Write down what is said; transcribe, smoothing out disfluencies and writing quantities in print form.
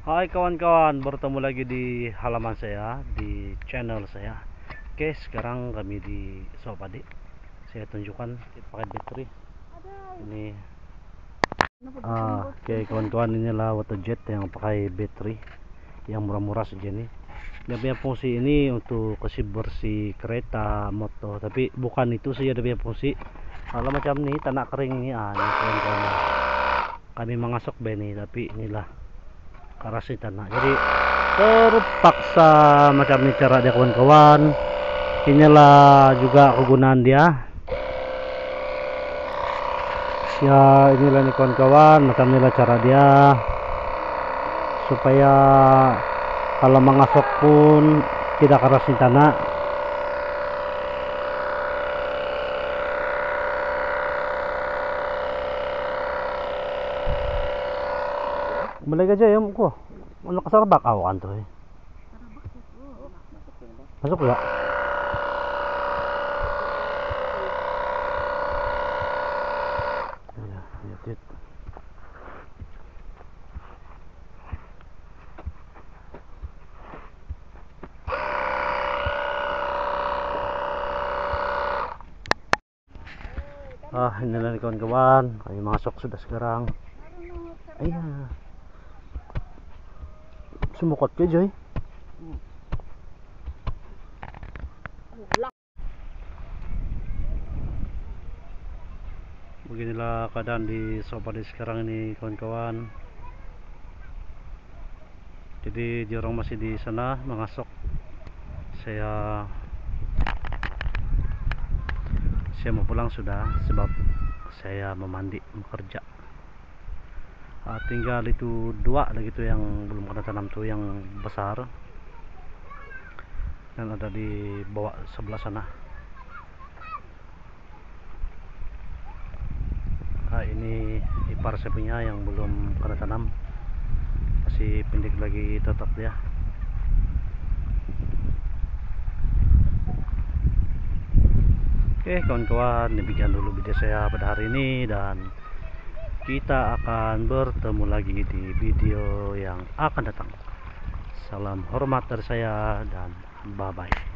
Hai kawan-kawan, bertemu lagi di halaman saya, di channel saya. Oke, sekarang kami di Sopadi. Saya tunjukkan pakai baterai. Ini oke kawan-kawan, inilah waterjet yang pakai baterai yang murah-murah saja nih. Dia punya fungsi ini untuk bersih kereta, motor, tapi bukan itu saja dia punya fungsi. Kalau macam nih tanah kering ini, ini kawan-kawan. Kami mengasok beni, tapi inilah karasi tanah, jadi terpaksa macam ini cara dia kawan-kawan. Inilah juga kegunaan dia ya, inilah nih kawan-kawan, macam inilah cara dia supaya kalau mengasok pun tidak karasi tanah. Balik aja ya ko. Ano kasarbak awan to eh. Masuk enggak? Ya, ya, inilah nih kawan-kawan, kami masuk sudah sekarang. Iya. Sumukot ke Joy. Beginilah keadaan di Sopadi sekarang ini kawan-kawan. Jadi dia orang masih di sana mengasok. Saya mau pulang sudah, sebab saya memandi bekerja. Tinggal itu dua lagi tuh yang belum kena tanam tuh, yang besar yang ada di bawah sebelah sana. Ini ipar saya punya yang belum kena tanam, masih pendek lagi tetap ya. Oke kawan-kawan, demikian dulu video saya pada hari ini, dan kita akan bertemu lagi di video yang akan datang. Salam hormat dari saya dan bye bye.